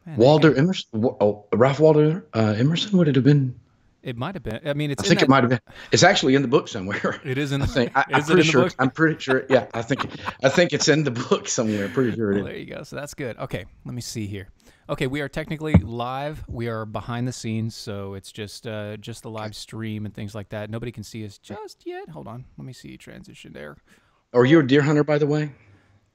Man, there you Walter go. Emerson. Ralph Waldo Emerson. Would it have been? It might have been. I mean, I it's in think it that. might have been. It's actually in the book somewhere. It is in I the. think. I'm Is it pretty in the sure. book? I'm pretty sure. Yeah, I think. I think it's in the book somewhere. Pretty sure it Well, is. there you go. So that's good. Okay, let me see here. Okay, we are technically live. We are behind the scenes, so it's just the Okay. live stream and things like that. Nobody can see us just yet. Hold on. Let me see transition there. Are you a deer hunter, by the way?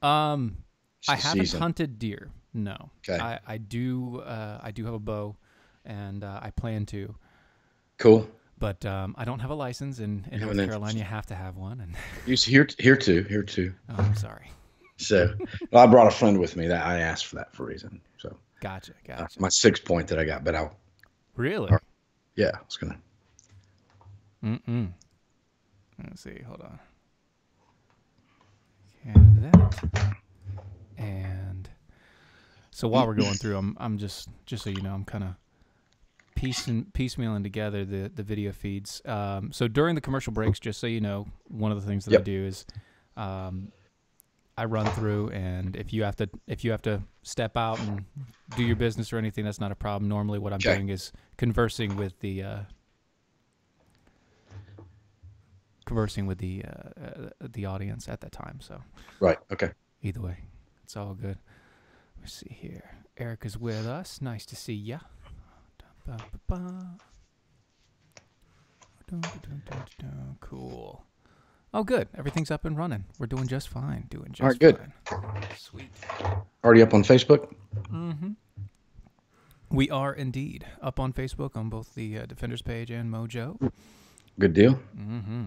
Um, It's I the haven't season. hunted deer. No, Okay. I do have a bow, and I plan to. Cool. But I don't have a license, and in You have North an Carolina, interest. you have to have one. And Here too. Here too. oh, I'm sorry. So, well, I brought a friend with me that I asked for that for a reason. So, Gotcha, gotcha. my 6 point that I got, but I'll. Really? Yeah, I was gonna. Mm-mm. Let's see. Hold on. And that. And so while we're going through, I'm just so you know, I'm kind of piecemealing together the video feeds. So during the commercial breaks, just so you know, one of the things that I Yep. do is I run through, and if you have to step out and do your business or anything, that's not a problem. Normally, what I'm Okay. doing is conversing with the audience at that time. So Right. Okay. either way, it's all good. Let's see here. Eric is with us. Nice to see ya. Cool. Oh, good. Everything's up and running. We're doing just fine. Doing All right. just Good. fine. Sweet. Already up on Facebook. Mm-hmm. We are indeed up on Facebook on both the Defenders page and Mojo. Good deal. Mm-hmm.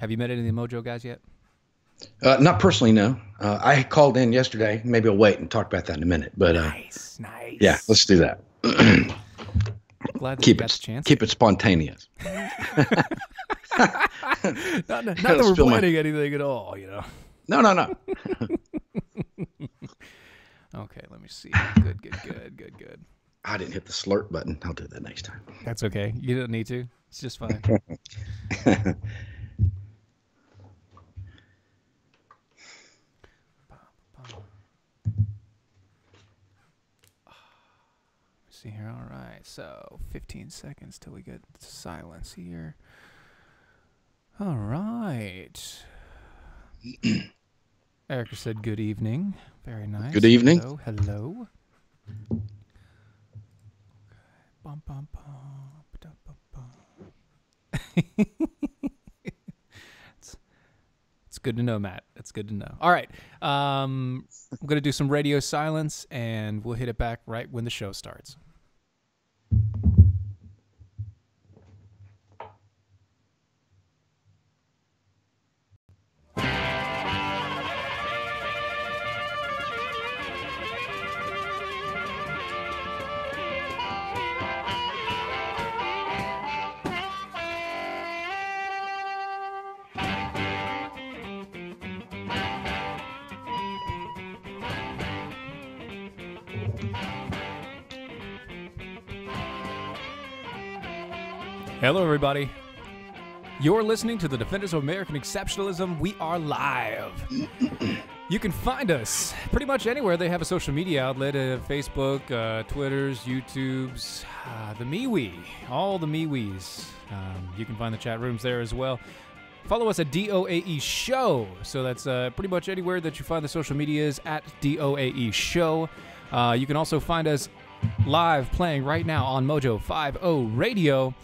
Have you met any of the Mojo guys yet? Not personally, no. I called in yesterday. Maybe I'll wait and talk about that in a minute. But Nice, nice. yeah, let's do that. Glad that you keep got it the chance. keep it spontaneous. Not that Gotta we're spill my- planning anything at all, you know. No. Okay, let me see. Good. I didn't hit the slurp button. I'll do that next time. That's okay. You don't need to. It's just fine. See here. All right. So 15 seconds till we get silence here. All right. Erica said good evening. Very nice. Good evening. Hello. Bum, bum, bum, ba-dum, bum, bum. It's good to know, Matt. It's good to know. All right. I'm going to do some radio silence, and we'll hit it back right when the show starts. Hello, everybody. You're listening to the Defenders of American Exceptionalism. We are live. You can find us pretty much anywhere they have a social media outlet, Facebook, Twitters, YouTubes, the MeWe, all the MeWes. You can find the chat rooms there as well. Follow us at DOAE Show. So that's pretty much anywhere that you find the social medias at DOAE Show. You can also find us live playing right now on Mojo 50 Radio.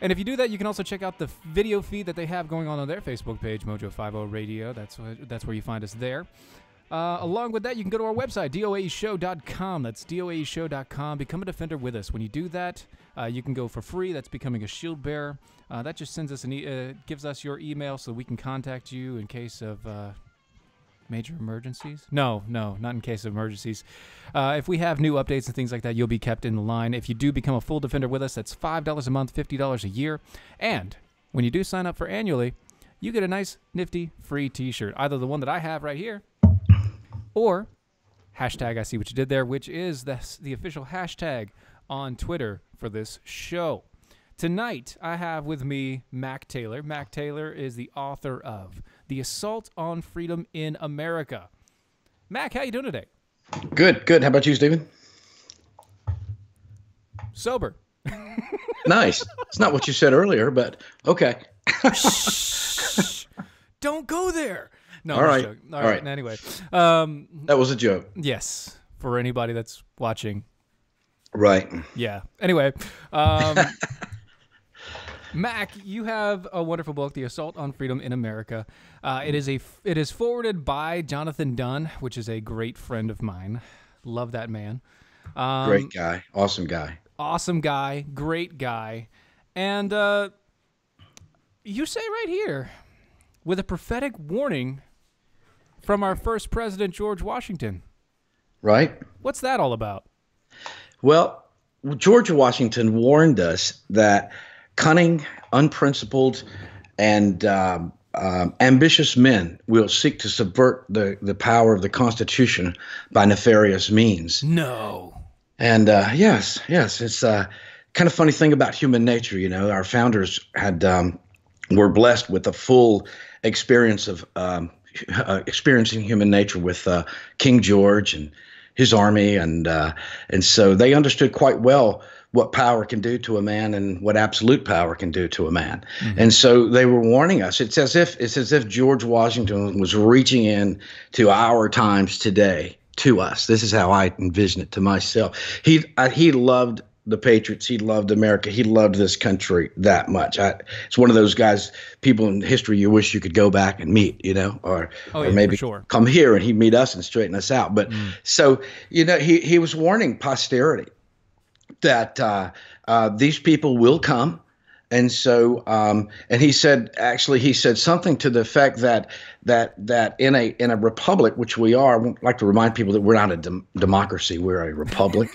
And if you do that, you can also check out the video feed that they have going on their Facebook page, Mojo 50 Radio. That's where you find us there. Along with that, you can go to our website, doaeshow.com. That's doaeshow.com. Become a Defender with us. When you do that, you can go for free. That's becoming a shield bearer. That just sends us gives us your email so we can contact you in case of major emergencies. No, not in case of emergencies. If we have new updates and things like that, you'll be kept in the line. If you do become a full Defender with us, that's $5 a month, $50 a year. And when you do sign up for annually, you get a nice, nifty, free t-shirt. Either the one that I have right here, or hashtag I see what you did there, which is the official hashtag on Twitter for this show. Tonight, I have with me Mac Taylor. Mac Taylor is the author of The Assault on Freedom in America. Mac, how you doing today? Good, good. How about you, Stephen? Sober. Nice. It's not what you said earlier, but okay. Shh. Don't go there. No, All right. joking. All All right. right. Anyway, That was a joke. yes, for anybody that's watching. Right. Yeah. Anyway, Mac, you have a wonderful book, The Assault on Freedom in America. It is forwarded by Jonathan Dunn, which is a great friend of mine. Love that man. Great guy. Awesome guy. Awesome guy, great guy. And you say right here, with a prophetic warning from our first president, George Washington. Right? What's that all about? Well, George Washington warned us that cunning, unprincipled, and ambitious men will seek to subvert the power of the Constitution by nefarious means. No. And yes, it's kind of funny thing about human nature. You know, our founders were blessed with a full experience of experiencing human nature with King George and his army, and so they understood quite well what power can do to a man and what absolute power can do to a man. Mm-hmm. And so they were warning us. It's as if George Washington was reaching in to our times today to us. This is how I envision it to myself. He loved the Patriots. He loved America. He loved this country that much. It's one of those guys, people in history you wish you could go back and meet, you know, or maybe come here and he'd meet us and straighten us out. But so, you know, he was warning posterity that these people will come. And so, and he said something to the effect that in a republic, which we are, I like to remind people that we're not a democracy, we're a republic,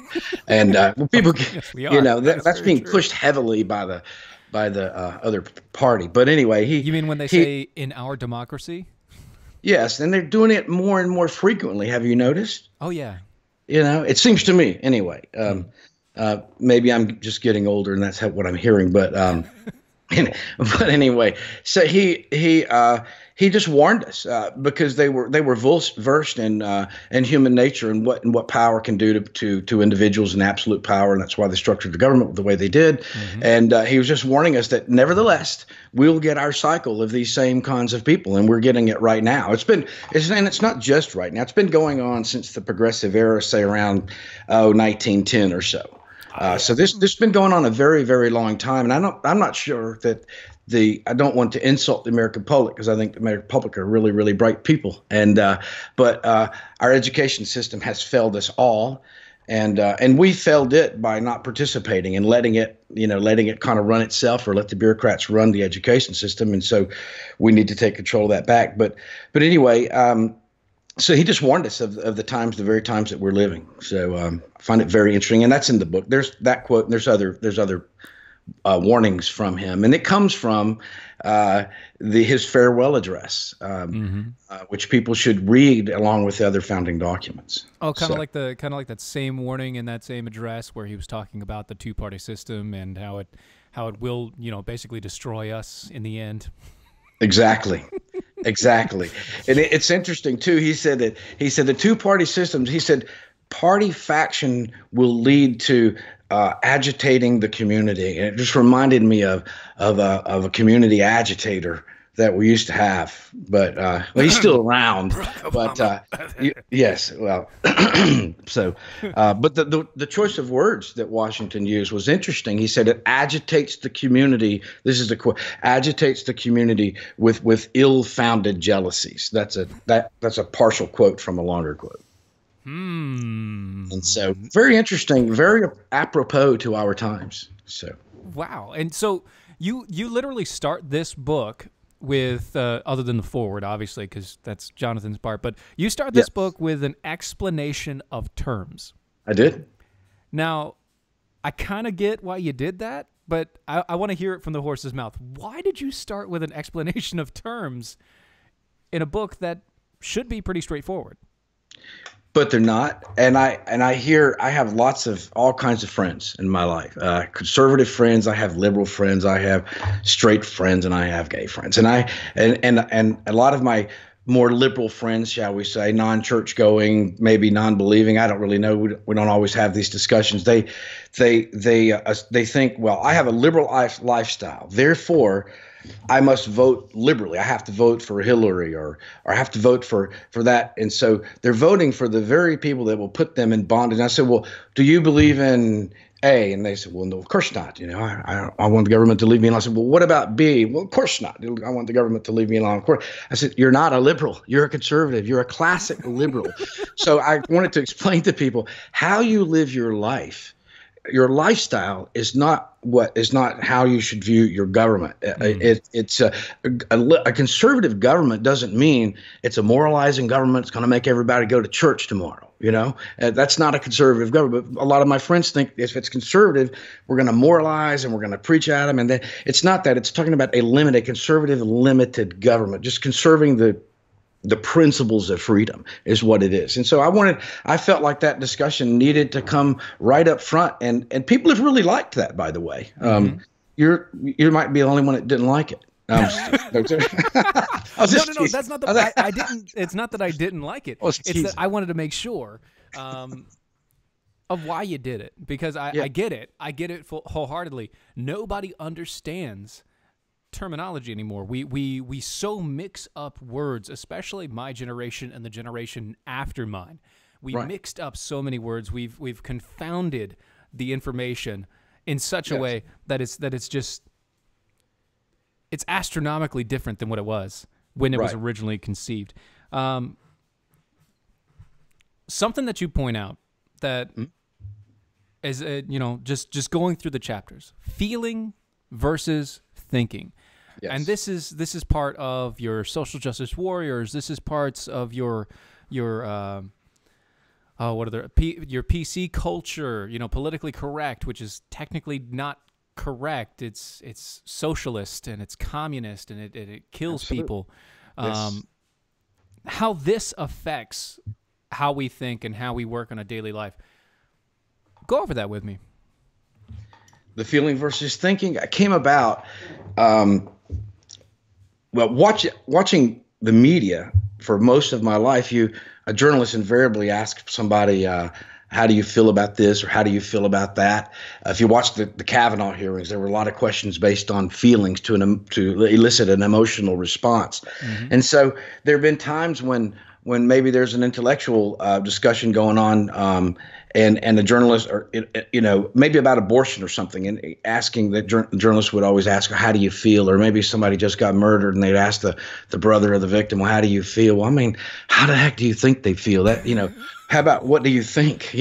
and people, yes, you know, that's being pushed heavily by the other party. But anyway, you mean when they say in our democracy? Yes, and they're doing it more and more frequently. Have you noticed? Oh yeah. You know, it seems to me anyway. Maybe I'm just getting older, and that's what I'm hearing. But anyway, so he just warned us because they were versed in human nature and what power can do to individuals and absolute power, and that's why they structured the government the way they did. Mm-hmm. And he was just warning us that nevertheless we'll get our cycle of these same kinds of people, and we're getting it right now. And it's not just right now. It's been going on since the progressive era, say around 1910 or so. So this has been going on a very, very long time, and I'm not sure that I don't want to insult the American public, because I think the American public are really, really bright people, but our education system has failed us all, and we failed it by not participating and letting it kind of run itself, or let the bureaucrats run the education system, and so we need to take control of that back. But anyway. So he just warned us of the very times that we're living. So I find it very interesting, and that's in the book. There's that quote, and there's other warnings from him, and it comes from his farewell address, which people should read along with the other founding documents. Oh, kind of like that same warning in that same address where he was talking about the two-party system and how it will, basically destroy us in the end. Exactly. Exactly. And it's interesting too. He said the two-party systems, he said party faction will lead to agitating the community. And it just reminded me of a community agitator that we used to have, but he's still around. But yes, well, so, but the choice of words that Washington used was interesting. He said it agitates the community. This is the quote: agitates the community with ill-founded jealousies. That's a partial quote from a longer quote. And so, very interesting, very apropos to our times. So, wow. And so you literally start this book with, other than the forward, obviously, because that's Jonathan's part, but you start this book with an explanation of terms. I did. Now, I kind of get why you did that, but I want to hear it from the horse's mouth. Why did you start with an explanation of terms in a book that should be pretty straightforward? But they're not, and I have lots of all kinds of friends in my life. Conservative friends, I have liberal friends, I have straight friends, and I have gay friends, and a lot of my more liberal friends, shall we say, non-church going, maybe non-believing. I don't really know. We don't always have these discussions. They think, well, I have a liberal lifestyle, therefore I must vote liberally. I have to vote for Hillary, or I have to vote for that. And so they're voting for the very people that will put them in bondage. And I said, well, do you believe in A? And they said, well, no, of course not. I want the government to leave me alone. I said, well, what about B? Well, of course not. I want the government to leave me alone. Of course. I said, you're not a liberal. You're a conservative. You're a classic liberal. So I wanted to explain to people how you live your life. Your lifestyle is not how you should view your government. It's a conservative government doesn't mean it's a moralizing government. It's going to make everybody go to church tomorrow. That's not a conservative government. A lot of my friends think if it's conservative, we're going to moralize and we're going to preach at them. And it's not that. It's talking about a conservative, limited government, just conserving the principles of freedom is what it is. And so I felt like that discussion needed to come right up front. And people have really liked that, by the way. You might be the only one that didn't like it. No, that's not the, I didn't, it's not that I didn't like it. It's that I wanted to make sure, of why you did it, because I get it. I get it wholeheartedly. Nobody understands terminology anymore. We so mix up words, especially my generation and the generation after mine. We mixed up so many words. We've confounded the information in such a way that it's just astronomically different than what it was when it was originally conceived. Something that you point out that is just going through the chapters, feeling versus thinking. Yes. And this is part of your social justice warriors. This is parts of your PC culture, politically correct, which is technically not correct. It's socialist and it's communist and it kills people. How this affects how we think and how we work on a daily life. Go over that with me. The feeling versus thinking came about, watching the media for most of my life. A journalist invariably asks somebody, how do you feel about this, or how do you feel about that? If you watch the Kavanaugh hearings, there were a lot of questions based on feelings to elicit an emotional response. And so there have been times when maybe there's an intellectual discussion going on, and a journalist, or maybe about abortion or something, and asking the journalist would always ask her, how do you feel? Or maybe somebody just got murdered and they'd ask the brother of the victim, well, how do you feel? Well, I mean, how the heck do you think they feel? That how about what do you think?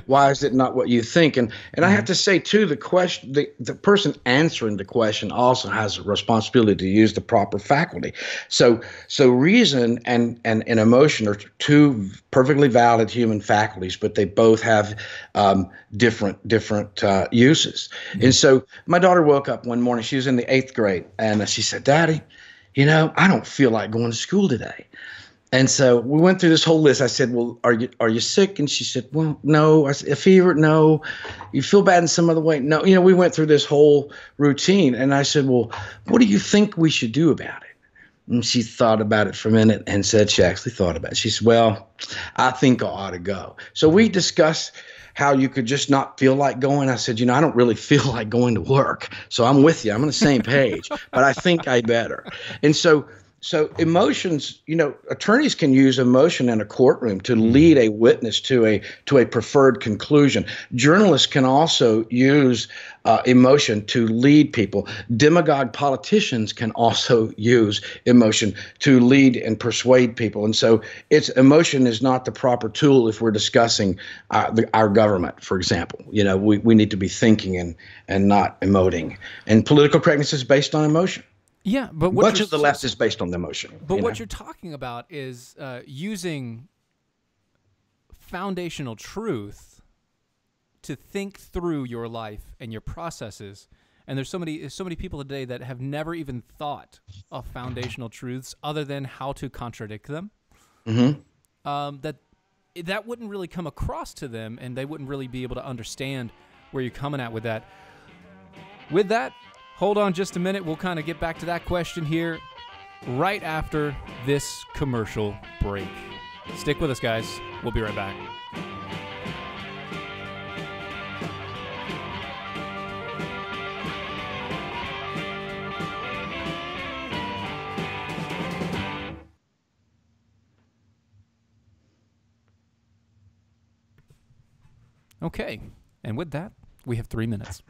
Why is it not what you think? And I have to say too, the person answering the question also has a responsibility to use the proper faculty. So reason and emotion are two perfectly valid human faculties, but they both have different uses. And so my daughter woke up one morning. She was in the 8th grade, and she said, "Daddy, I don't feel like going to school today." And so we went through this whole list. I said, well, are you sick? And she said, well, no. I said, a fever? No. You feel bad in some other way? No. We went through this whole routine. And I said, well, what do you think we should do about it? And she thought about it for a minute and said, she actually thought about it. She said, well, I think I ought to go. So we discussed how you could just not feel like going. I said, I don't really feel like going to work. So I'm with you. I'm on the same page, but I think I better. And so emotions, attorneys can use emotion in a courtroom to lead a witness to a preferred conclusion. Journalists can also use emotion to lead people. Demagogue politicians can also use emotion to lead and persuade people. And so emotion is not the proper tool if we're discussing our government, for example. We need to be thinking and not emoting. And political correctness is based on emotion. Yeah, but much of the left is based on emotion. But what you're talking about is using foundational truth to think through your life and your processes. And there's so many people today that have never even thought of foundational truths other than how to contradict them. That wouldn't really come across to them, and they wouldn't really be able to understand where you're coming at with that. With that, hold on just a minute. We'll kind of get back to that question here right after this commercial break. Stick with us, guys. We'll be right back. Okay, and with that, we have 3 minutes.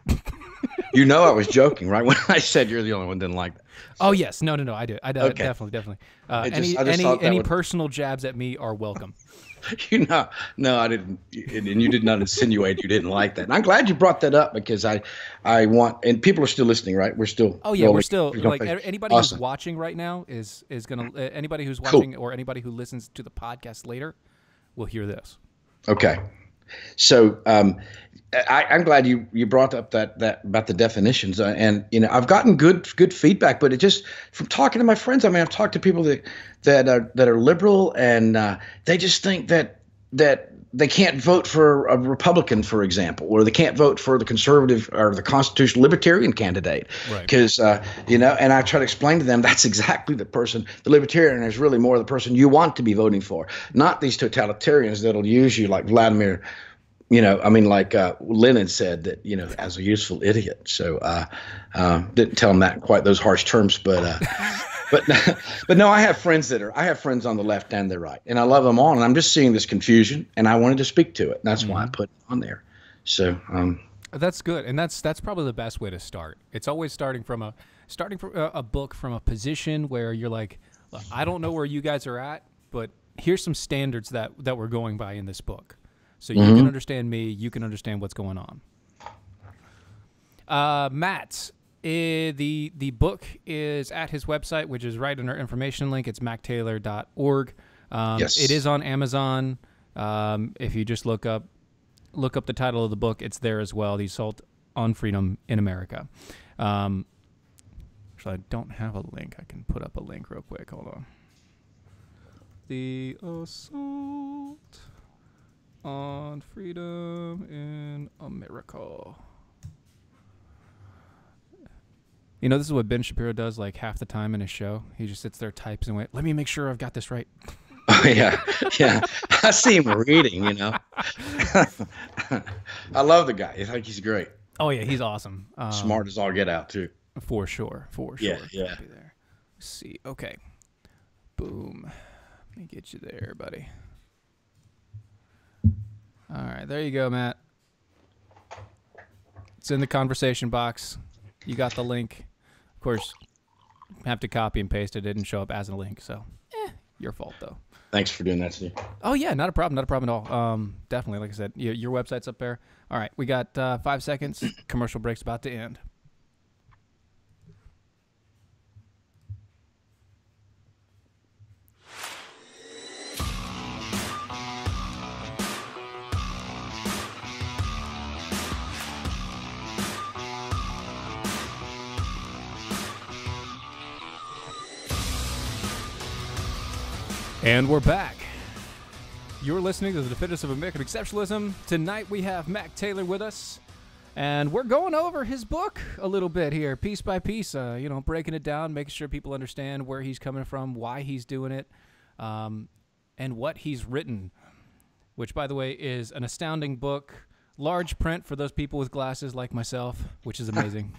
You know I was joking, right? When I said you're the only one who didn't like that. Oh, yes. No, I do. Okay. Definitely. Any personal jabs at me are welcome. No, I didn't. And you did not insinuate you didn't like that. And I'm glad you brought that up because I want, and people are still listening, right? We're still. Oh, yeah, we're still, like, anybody awesome. Who's watching right now is going to, anybody who's watching or anybody who listens to the podcast later will hear this. Okay. So I'm glad you brought up that about the definitions, and I've gotten good feedback, but it just from talking to my friends. I mean, I've talked to people that are liberal, and they just think that they can't vote for a Republican, for example, or they can't vote for the conservative or the constitutional libertarian candidate, because and I try to explain to them that's exactly the libertarian is really more the person you want to be voting for, not these totalitarians that'll use you like Vladimir. Like Lenin said that, as a useful idiot. So didn't tell him that in quite those harsh terms, but no, I have friends on the left and the right, and I love them all. And I'm just seeing this confusion, and I wanted to speak to it. And that's why I put it on there. So that's good, and that's probably the best way to start. It's always starting from a book from a position where you're like, look, I don't know where you guys are at, but here's some standards that we're going by in this book. So you can understand me, you can understand what's going on. Matt, the book is at his website, which is right in our information link. It's mactaylor.org. Yes. It is on Amazon. If you just look up the title of the book, it's there as well. The Assault on Freedom in America. Actually, I don't have a link. I can put up a link real quick. Hold on. The Assault on Freedom in America. This is what Ben Shapiro does like half the time in his show. He just sits there, types, and wait, let me make sure I've got this right. Oh, yeah. I see him reading, I love the guy. I think he's great. Oh, yeah, he's awesome. Smart as all get out, too. For sure. Yeah. There. Let's see. Okay. Boom. Let me get you there, buddy. All right, there you go, Matt. It's in the conversation box. You got the link. Of course, have to copy and paste it. It didn't show up as a link, so your fault, though. Thanks for doing that, Steve. Oh, yeah, not a problem at all. Definitely, like I said, your website's up there. All right, we got 5 seconds. Commercial break's about to end. And we're back. You're listening to the Defenders of American Exceptionalism. Tonight we have Mac Taylor with us, and we're going over his book a little bit here, piece by piece, breaking it down, making sure people understand where he's coming from, why he's doing it, and what he's written, which, by the way, is an astounding book, large print for those people with glasses like myself, which is amazing.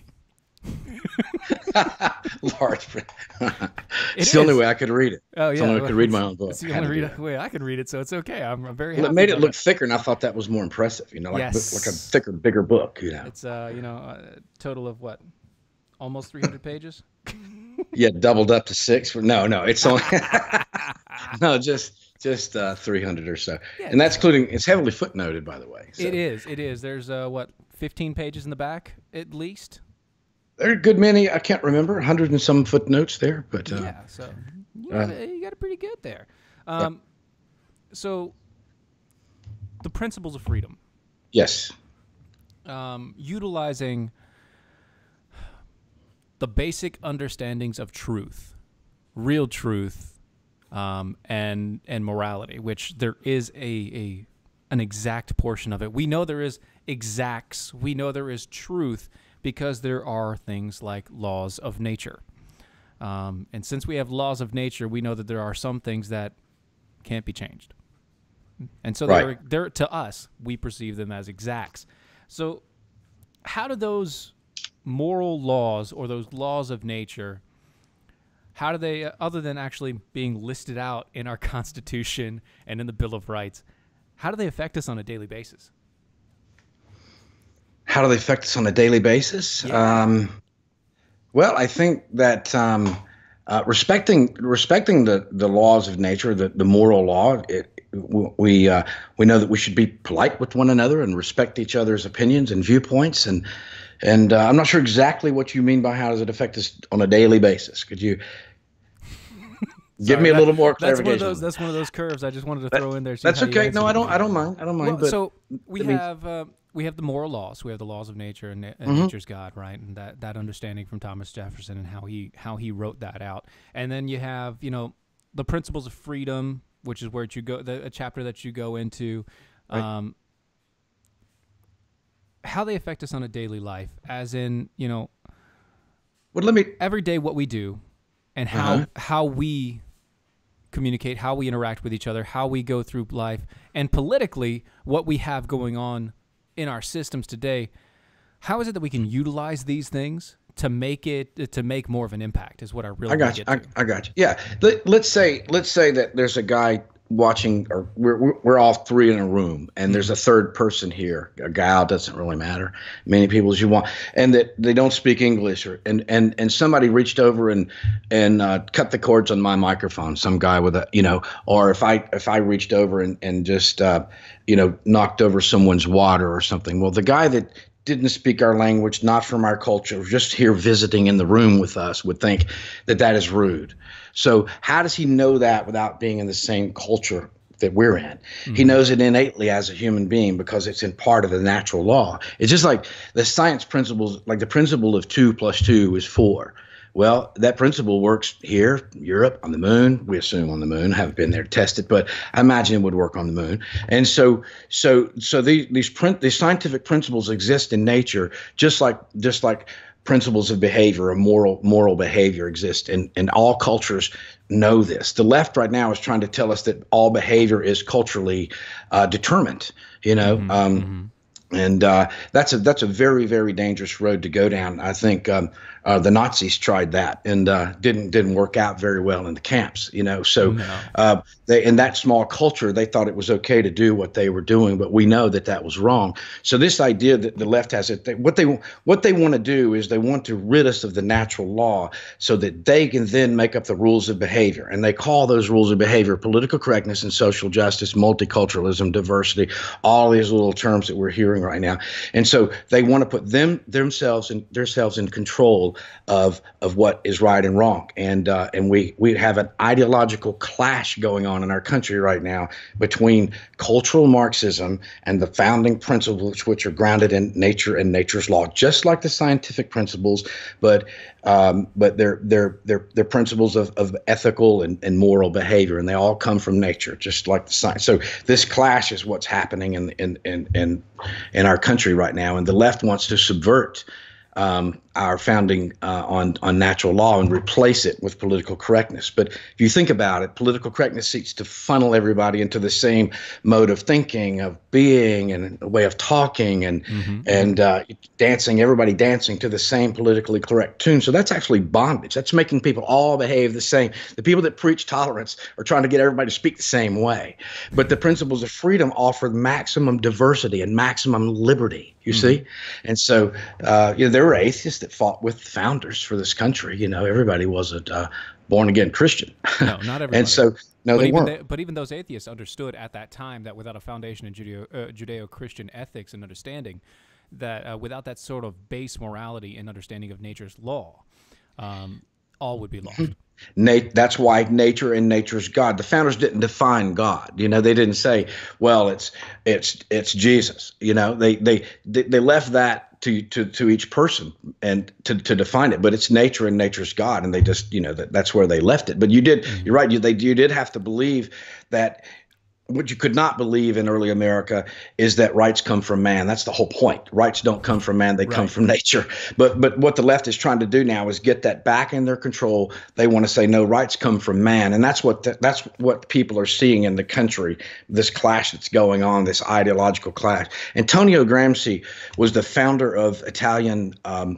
Large print. It's the only way I could read it. Oh, yeah. It's the only way I could read my own book. It's the only way I can read it, so it's okay. I'm very happy. Well, it made it look thicker, and I thought that was more impressive. Like a thicker, bigger book. It's a total of what, almost 300 pages. Yeah, doubled up to 6. No, it's only just 300 or so, and that's including. It's heavily footnoted, by the way. So. It is. There's 15 pages in the back at least. There are a good many. I can't remember, 100 and some footnotes there, but yeah. So you got it pretty good there. So the principles of freedom. Yes. Utilizing the basic understandings of truth, real truth, and morality, which there is an exact portion of it. We know there is exacts. We know there is truth because there are things like laws of nature. And since we have laws of nature, we know that there are some things that can't be changed. And so they're to us, we perceive them as exacts. So how do those moral laws or those laws of nature, how do they, other than actually being listed out in our Constitution and in the Bill of Rights, how do they affect us on a daily basis? How do they affect us on a daily basis? Yeah. Well, I think that respecting the laws of nature, the moral law, we know that we should be polite with one another and respect each other's opinions and viewpoints. And I'm not sure exactly what you mean by how does it affect us on a daily basis. Could you give me a little more clarification? That's one of those curves I just wanted to throw in there. That's okay. No, I don't mind. Well, but so we have the moral laws. We have the laws of nature and nature's God, right? And that understanding from Thomas Jefferson and how he wrote that out. And then you have, the principles of freedom, which is where you go, a chapter that you go into, Right. How they affect us on a daily life, as in, Well, let me. every day what we do and how we communicate, how we interact with each other, how we go through life, and politically what we have going on in our systems today. How is it that we can utilize these things to make more of an impact? Is what I really I got you. I got you. Yeah. Let's say that there's a guy watching, or we're all three in a room, and there's a third person here, a gal, doesn't really matter, many people as you want, and that they don't speak English, and somebody reached over and cut the cords on my microphone, some guy with or if I reached over and just knocked over someone's water or something. Well, the guy that didn't speak our language, not from our culture, just here visiting in the room with us, would think that is rude. So how does he know that without being in the same culture that we're in? Mm-hmm. He knows it innately as a human being because it's in part of the natural law. It's just like the science principles, like the principle of 2 + 2 is 4. Well, that principle works here, Europe, on the moon. We assume on the moon. Haven't been there to test it, but I imagine it would work on the moon. And so these scientific principles exist in nature, just like principles of behavior or moral behavior exist, and all cultures know this. The left right now is trying to tell us that all behavior is culturally determined. And that's a very, very dangerous road to go down. I think the Nazis tried that and didn't work out very well in the camps. So they, in that small culture, they thought it was okay to do what they were doing, but we know that was wrong. So this idea that the left has what they want to do is they want to rid us of the natural law so that they can then make up the rules of behavior, and they call those rules of behavior political correctness and social justice, multiculturalism, diversity, all these little terms that we're hearing right now. And so they want to put themselves in control of what is right and wrong. And we have an ideological clash going on in our country right now between cultural Marxism and the founding principles, which are grounded in nature and nature's law, just like the scientific principles, but they're principles of ethical and moral behavior, and they all come from nature, just like the science. So this clash is what's happening in our country right now, and the left wants to subvert our founding on natural law and replace it with political correctness. But if you think about it, political correctness seeks to funnel everybody into the same mode of thinking, of being, and a way of talking, and dancing, everybody dancing to the same politically correct tune. So that's actually bondage. That's making people all behave the same. The people that preach tolerance are trying to get everybody to speak the same way. But the principles of freedom offer maximum diversity and maximum liberty, you see? And so there were atheists that fought with founders for this country. Everybody wasn't born again Christian. No, not everybody. And so they weren't. But even those atheists understood at that time that without a foundation in Judeo-Christian ethics and understanding, that without that sort of base morality and understanding of nature's law, all would be lost. That's why nature and nature's God. The founders didn't define God. They didn't say, well, it's Jesus. They left that to each person and to define it, but it's nature and nature's God, and they just that's where they left it. But you're right. You did have to believe that what you could not believe in early America is that rights come from man. That's the whole point. Rights don't come from man; they come from nature. But what the left is trying to do now is get that back in their control. They want to say no, rights come from man, and that's what people are seeing in the country. This clash that's going on, this ideological clash. Antonio Gramsci was the founder of Italian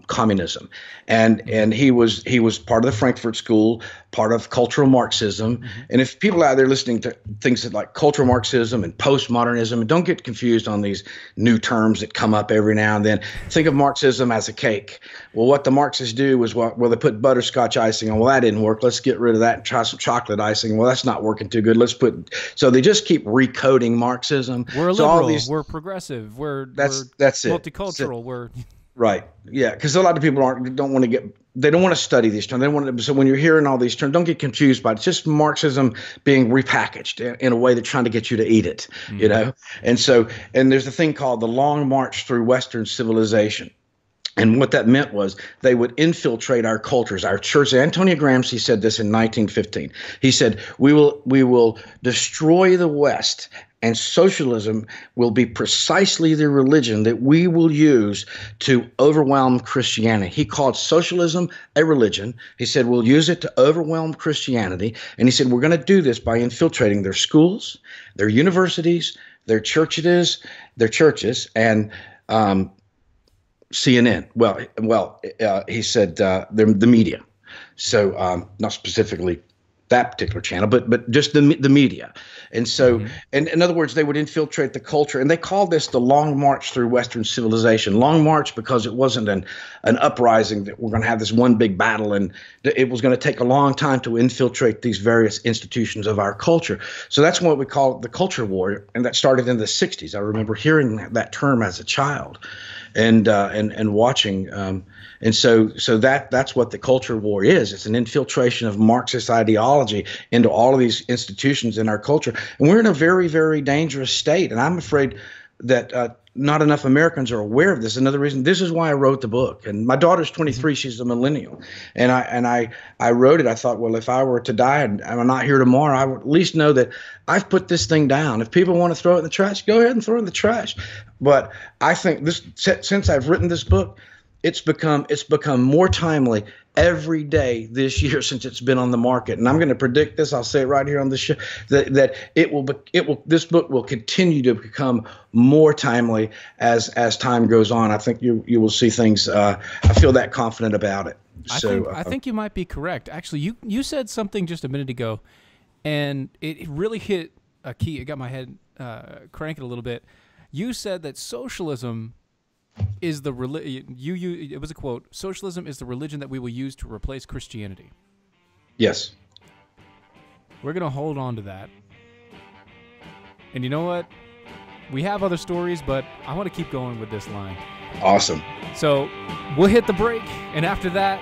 communism, and he was part of the Frankfurt School, part of cultural Marxism. And if people out there listening to things that like cultural Marxism and postmodernism, and don't get confused on these new terms that come up every now and then. Think of Marxism as a cake. Well, what the Marxists do is, well, they put butterscotch icing on. Well, that didn't work. Let's get rid of that and try some chocolate icing. Well, that's not working too good. So they just keep recoding Marxism. We're liberal. We're progressive. That's it. Multicultural. We're right. Yeah, because a lot of people don't want to study these terms. So when you're hearing all these terms, don't get confused by it. It's just Marxism being repackaged in a way that's trying to get you to eat it, you know? And there's a thing called the Long March Through Western Civilization. And what that meant was they would infiltrate our cultures, our churches. Antonio Gramsci said this in 1915. He said, we will destroy the West, and socialism will be precisely the religion that we will use to overwhelm Christianity. He called socialism a religion. He said, we'll use it to overwhelm Christianity. And he said, we're going to do this by infiltrating their schools, their universities, their churches, and CNN. He said the media. So not specifically that particular channel, but just the media. And so, and in other words, they would infiltrate the culture, and they called this the Long March Through Western Civilization. Long March because it wasn't an uprising that we're going to have this one big battle, and it was going to take a long time to infiltrate these various institutions of our culture. So that's what we call the culture war, and that started in the 60s. I remember hearing that term as a child, and watching. And so that's what the culture war is. It's an infiltration of Marxist ideology into all of these institutions in our culture. And we're in a very, very dangerous state. And I'm afraid that not enough Americans are aware of this. Another reason, this is why I wrote the book. And my daughter's 23, she's a millennial. And I wrote it. I thought, well, if I were to die and I'm not here tomorrow, I would at least know that I've put this thing down. If people want to throw it in the trash, go ahead and throw it in the trash. But I think since I've written this book, it's become more timely every day this year since it's been on the market. And I'm going to predict this. I'll say it right here on the show that this book will continue to become more timely as time goes on. I think you will see things. I feel that confident about it. I think you might be correct. Actually, you said something just a minute ago, and it really hit a key. It got my head cranking a little bit. You said that socialism is the religion. It was a quote. Socialism is the religion that we will use to replace Christianity. Yes. We're gonna hold on to that. And you know what? We have other stories, but I want to keep going with this line. Awesome. So we'll hit the break, and after that,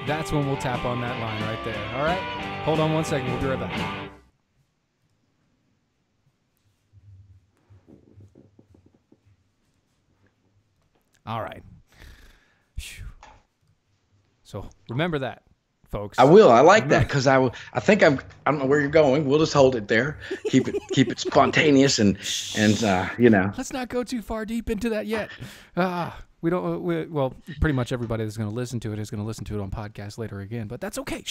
that's when we'll tap on that line right there. All right? Hold on one second. We'll be right back. All right. So remember that, folks. I will. I like that because I don't know where you're going. We'll just hold it there. Keep it spontaneous and you know. Let's not go too far deep into that yet. Well, pretty much everybody that's going to listen to it is going to listen to it on podcast later again, but that's okay.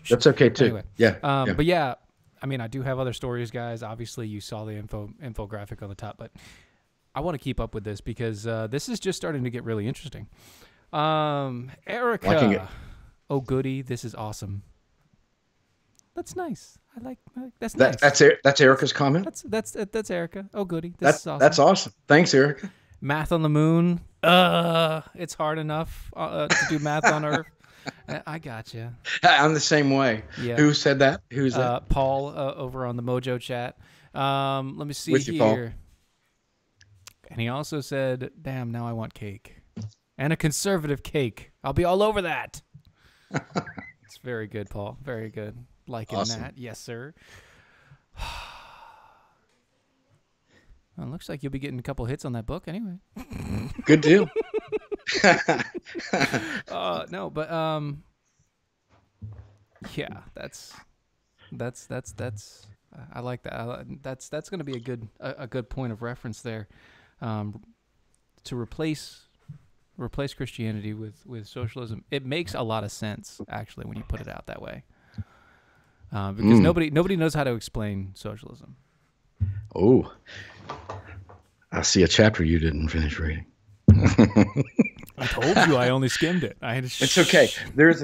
That's okay too. Anyway, yeah. But yeah, I mean, I do have other stories, guys. Obviously, you saw the infographic on the top, but I want to keep up with this because this is just starting to get really interesting. Erica, oh goody, this is awesome. That's nice. I like that's nice. That's Erica's comment. That's Erica. Oh goody, this is awesome. That's awesome. Thanks, Erica. Math on the moon. It's hard enough to do math on Earth. I got you. I'm the same way. Yeah. Who said that? Who's that? Paul over on the Mojo chat. Let me see with here. You, Paul. And he also said, damn, now I want cake. And a conservative cake. I'll be all over that. It's very good, Paul. Very good. Liking awesome. that. Yes, sir. Well, it looks like you'll be getting a couple hits on that book anyway. Good deal. No, but yeah, that's I like that. That's going to be a good point of reference there, to replace Christianity with socialism. It makes a lot of sense actually when you put it out that way, because nobody knows how to explain socialism. Oh, I see a chapter you didn't finish reading. I told you I only skimmed it. It's okay. There's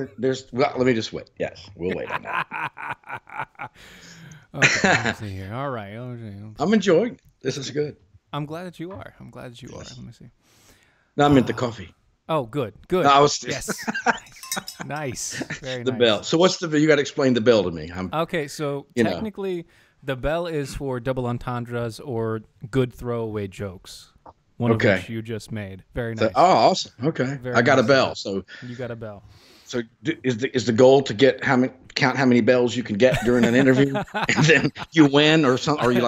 well, let me just wait. Yes, we'll wait on that. Okay, let's see here. All right. I'm enjoying it. This is good. I'm glad that you are. Let me see. No, I meant the coffee. Oh, good. No, I was yes. Nice. Very the nice. bell. So what's the? You got to explain the bell to me. Okay, so technically, the bell is for double entendres or good throwaway jokes. One of which you just made. Very nice. Oh, awesome. Okay, I got a bell. So you got a bell. So is the goal to get count how many bells you can get during an interview, and then you win or something? Or you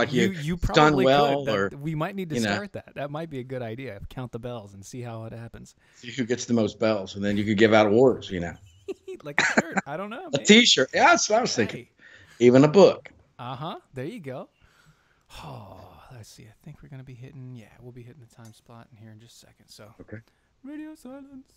done well? Or we might need to start that. That might be a good idea. Count the bells and see how it happens. See who gets the most bells, and then you could give out awards. Like a shirt. I don't know. A T-shirt. Yeah, that's what I was thinking. Even a book. There you go. Oh, let's see. I think we're gonna be hitting. Yeah, we'll be hitting the time spot in here in just a second. So okay. Radio silence.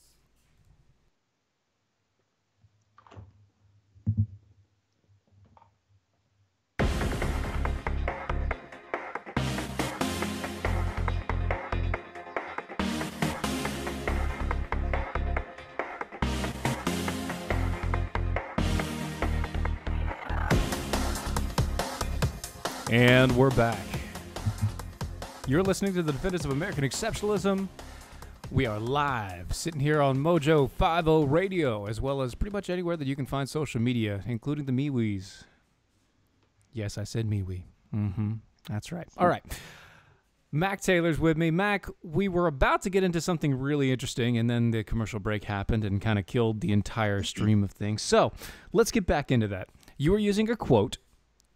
And we're back. You're listening to the Defenders of American Exceptionalism. We are live, sitting here on Mojo 50 Radio, as well as pretty much anywhere that you can find social media, including the MeWe's. Yes, I said MeWe. That's right. All right. Mac Taylor's with me. Mac, we were about to get into something really interesting, and then the commercial break happened and kind of killed the entire stream of things. So let's get back into that. You were using a quote.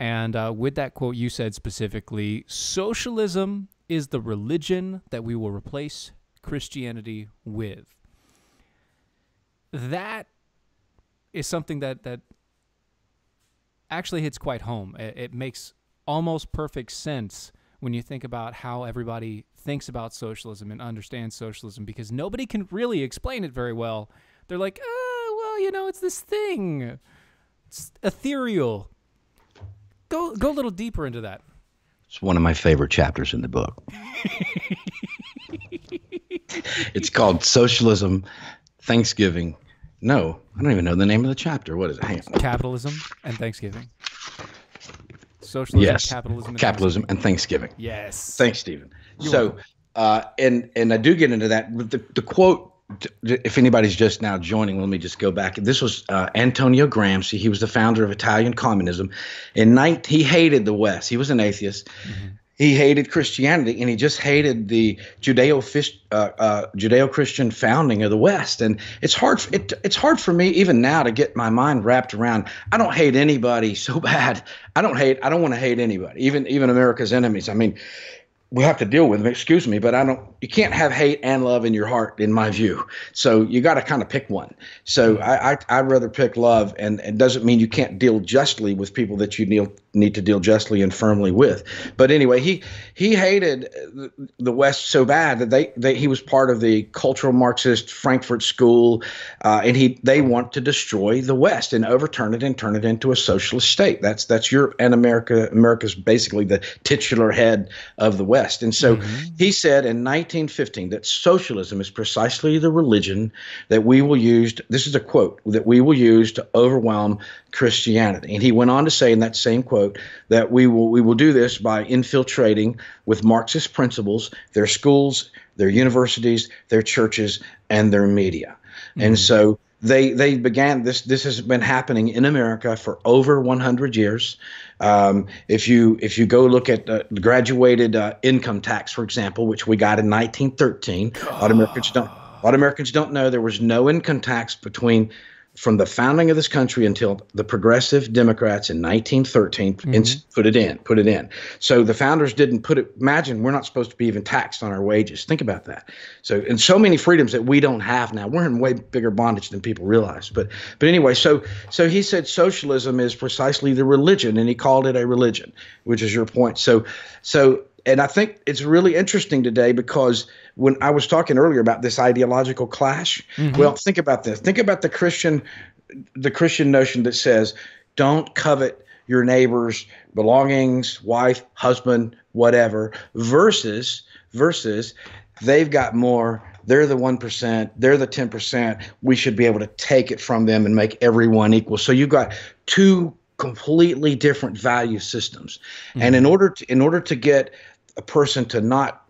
And with that quote, you said specifically, socialism is the religion that we will replace Christianity with. That is something that actually hits quite home. It makes almost perfect sense when you think about how everybody thinks about socialism and understands socialism, because nobody can really explain it very well. They're like, well, it's this thing. It's ethereal. Go a little deeper into that. It's one of my favorite chapters in the book. It's called Socialism, Thanksgiving. No, I don't even know the name of the chapter. What is it? Hang on. Capitalism and Thanksgiving. Socialism, yes. Capitalism and Thanksgiving. Yes. Thanks, Stephen. And I do get into that. The quote, if anybody's just now joining, let me just go back. This was Antonio Gramsci. He was the founder of Italian communism. He hated the West. He was an atheist. Mm-hmm. He hated Christianity, and he just hated the Judeo-Christian founding of the West. And it's hard for me even now to get my mind wrapped around. I don't hate anybody so bad. I don't want to hate anybody, even America's enemies. I mean, we have to deal with them, excuse me, but you can't have hate and love in your heart, in my view. So you got to kind of pick one. So I'd rather pick love, and it doesn't mean you can't deal justly with people that you need to deal justly and firmly with. But anyway, he hated the West so bad that he was part of the cultural Marxist Frankfurt School, and they want to destroy the West and overturn it and turn it into a socialist state. That's Europe, and America's basically the titular head of the West. And so he said in 1915 that socialism is precisely the religion that we will use. This is a quote, that we will use to overwhelm Christianity. And he went on to say in that same quote that we will do this by infiltrating with Marxist principles their schools, their universities, their churches, and their media. And so they began this. This has been happening in America for over 100 years. If you go look at the graduated income tax, for example, which we got in 1913, a lot of Americans don't know there was no income tax between from the founding of this country until the progressive Democrats in 1913 put it in. So the founders didn't put it. Imagine we're not supposed to be even taxed on our wages. Think about that. So, and so many freedoms that we don't have now. We're in way bigger bondage than people realize. But anyway, so he said socialism is precisely the religion, and he called it a religion, which is your point. So, and I think it's really interesting today because when I was talking earlier about this ideological clash, well, think about this. Think about the Christian notion that says, don't covet your neighbor's belongings, wife, husband, whatever, versus they've got more. They're the 1%. They're the 10%. We should be able to take it from them and make everyone equal. So you've got two completely different value systems. And in order to get a person to not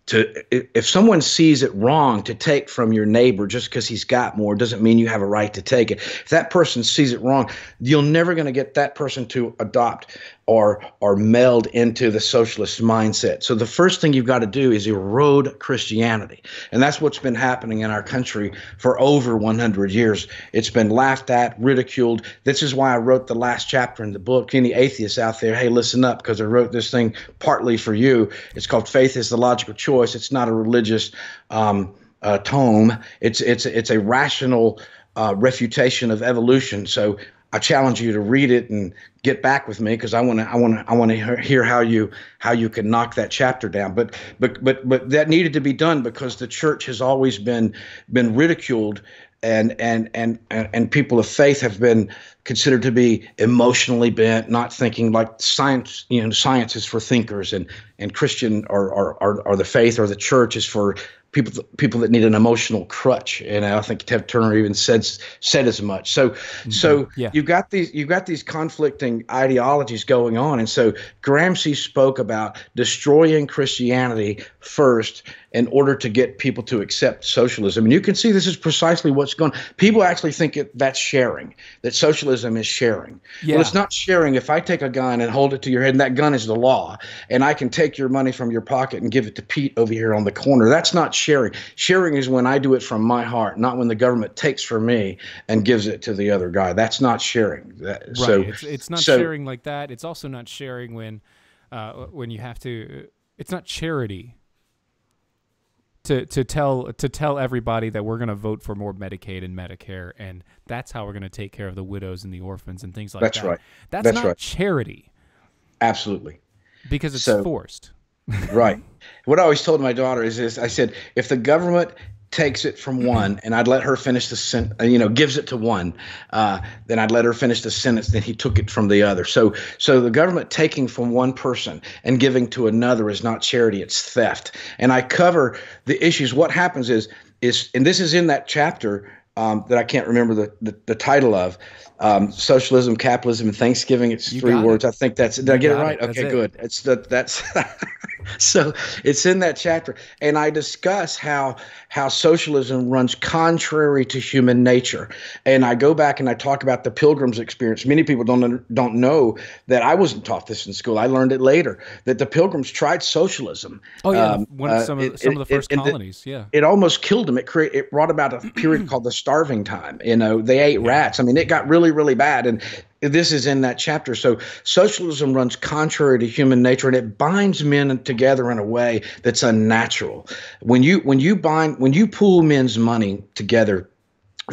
if someone sees it wrong to take from your neighbor just because he's got more doesn't mean you have a right to take it. If that person sees it wrong, you're never going to get that person to adopt or meld into the socialist mindset. So the first thing you've got to do is erode Christianity. And that's what's been happening in our country for over 100 years. It's been laughed at, ridiculed. This is why I wrote the last chapter in the book. Any atheists out there, hey, listen up, because I wrote this thing partly for you. It's called Faith is the Logical Choice. It's not a religious tome. It's a rational refutation of evolution. So I challenge you to read it and get back with me because I want to hear how you can knock that chapter down. But that needed to be done because the church has always been ridiculed, and people of faith have been considered to be emotionally bent, not thinking like science. Science is for thinkers, and Christian or the faith or the church is for people that need an emotional crutch. And I think Ted Turner even said as much. So you've got these conflicting ideologies going on. And so Gramsci spoke about destroying Christianity first in order to get people to accept socialism. And you can see this is precisely what's going on. People actually think that's sharing, that socialism is sharing. Yeah. Well, it's not sharing. If I take a gun and hold it to your head, and that gun is the law, and I can take your money from your pocket and give it to Pete over here on the corner, that's not sharing. Sharing is when I do it from my heart, not when the government takes from me and gives it to the other guy. That's not sharing. Right. So it's not sharing like that. It's also not sharing when you have to. It's not charity to tell everybody that we're going to vote for more Medicaid and Medicare, and that's how we're going to take care of the widows and the orphans and things like that. That's right. That's not right. Charity. Absolutely. Because it's forced. Right. What I always told my daughter is this. I said, if the government takes it from one, and I'd let her finish the sentence, gives it to one, then I'd let her finish the sentence, then he took it from the other. So the government taking from one person and giving to another is not charity, it's theft. And I cover the issues. What happens is, and this is in that chapter that I can't remember the title of, Socialism, Capitalism, and Thanksgiving. It's three words. I think did I get it right? Okay, good. That's so it's in that chapter. And I discuss how socialism runs contrary to human nature. And I go back and I talk about the Pilgrim's experience. Many people don't know that I wasn't taught this in school. I learned it later, that the Pilgrims tried socialism. Oh yeah, some of the first colonies. Yeah, it almost killed them. It brought about a period called the starving time. They ate rats. I mean, it got really, really bad. And this is in that chapter. So socialism runs contrary to human nature, and it binds men together in a way that's unnatural. When you pool men's money together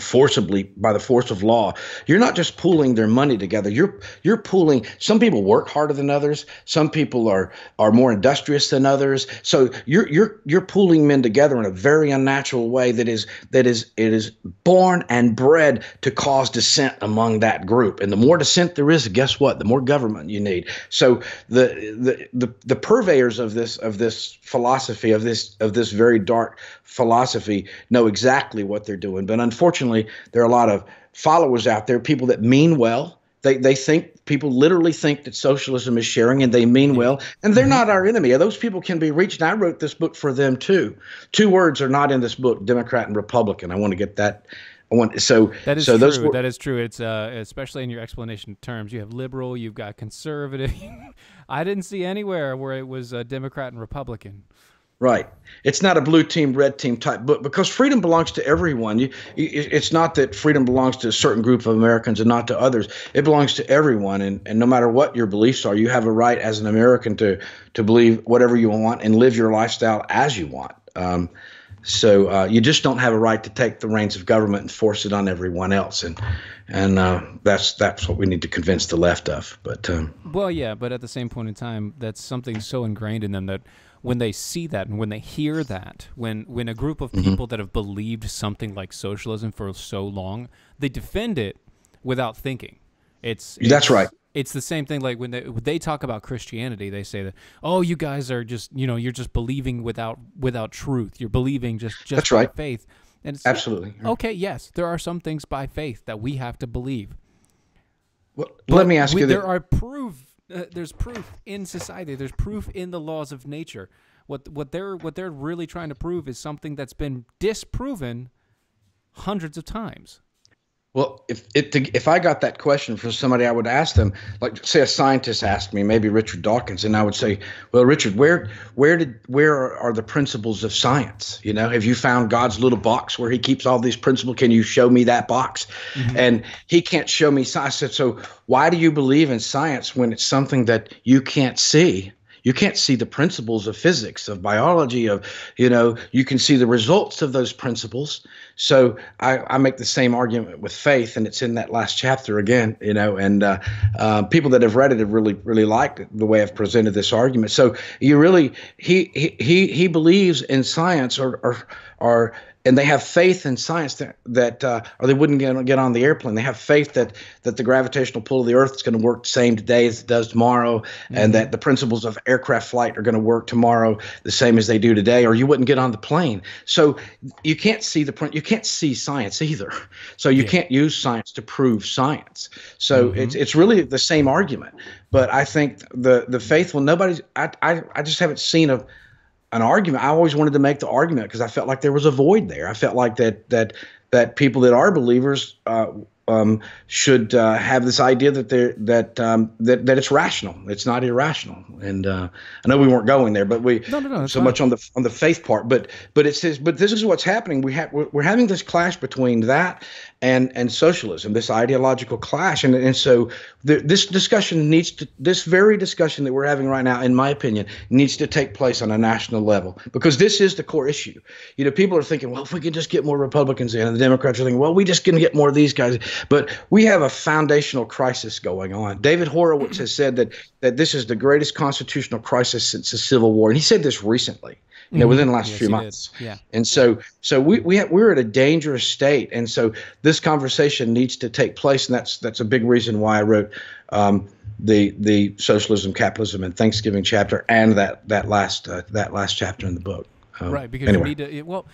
forcibly by the force of law, you're not just pooling their money together. You're pooling. Some people work harder than others. Some people are more industrious than others. So you're pooling men together in a very unnatural way that is born and bred to cause dissent among that group. And the more dissent there is, guess what? The more government you need. So the purveyors of this philosophy, of this very dark philosophy, know exactly what they're doing. But unfortunately, there are a lot of followers out there, people that mean well. People literally think that socialism is sharing, and they mean well, and they're not our enemy. Those people can be reached, and I wrote this book for them too. Two words are not in this book: Democrat and Republican. I want to get that. That is true. That is true. It's especially in your explanation terms. You have liberal, you've got conservative. I didn't see anywhere where it was Democrat and Republican. Right. It's not a blue team, red team type book because freedom belongs to everyone. It's not that freedom belongs to a certain group of Americans and not to others. It belongs to everyone. And no matter what your beliefs are, you have a right as an American to believe whatever you want and live your lifestyle as you want. So you just don't have a right to take the reins of government and force it on everyone else. And that's what we need to convince the left of. But well, yeah, but at the same point in time, that's something so ingrained in them that when they see that and when they hear that, when a group of people that have believed something like socialism for so long, they defend it without thinking. That's right. It's the same thing like when they talk about Christianity, they say that, oh, you guys are just, you're just believing without truth. You're believing just That's by right. faith. And it's Absolutely. okay, yes, there are some things by faith that we have to believe. Well, let me ask you there are there's proof in society. There's proof in the laws of nature. What they're really trying to prove is something that's been disproven hundreds of times. Well, if I got that question from somebody, I would ask them, like, say a scientist asked me, maybe Richard Dawkins, and I would say, well, Richard, where are the principles of science? Have you found God's little box where he keeps all these principles? Can you show me that box? Mm-hmm. And he can't show me science. I said, so why do you believe in science when it's something that you can't see? You can't see the principles of physics, of biology, you can see the results of those principles. So I make the same argument with faith, and it's in that last chapter again, and people that have read it have really, really liked it, the way I've presented this argument. So he believes in science and they have faith in science that or they wouldn't get on the airplane. They have faith that the gravitational pull of the Earth is going to work the same today as it does tomorrow, and that the principles of aircraft flight are going to work tomorrow the same as they do today, or you wouldn't get on the plane. So you can't see you can't see science either. So you can't use science to prove science. So it's really the same argument. But I think the faithful, I just haven't seen an argument. I always wanted to make the argument because I felt like there was a void there. I felt like that people that are believers should have this idea that it's rational. It's not irrational. And I know we weren't going there, but much on the faith part. But it says, but this is what's happening. We're having this clash between that and socialism, this ideological clash, and so this very discussion that we're having right now, in my opinion, needs to take place on a national level, because this is the core issue. People are thinking, well, if we can just get more Republicans in, and the Democrats are thinking, well, we just going to get more of these guys. But we have a foundational crisis going on. David Horowitz has said that this is the greatest constitutional crisis since the Civil War, and he said this recently. Within the last few months. Yeah. And so we're at a dangerous state. And so this conversation needs to take place. And that's a big reason why I wrote the Socialism, Capitalism, and Thanksgiving chapter, and that last chapter in the book. Right. Because you need to,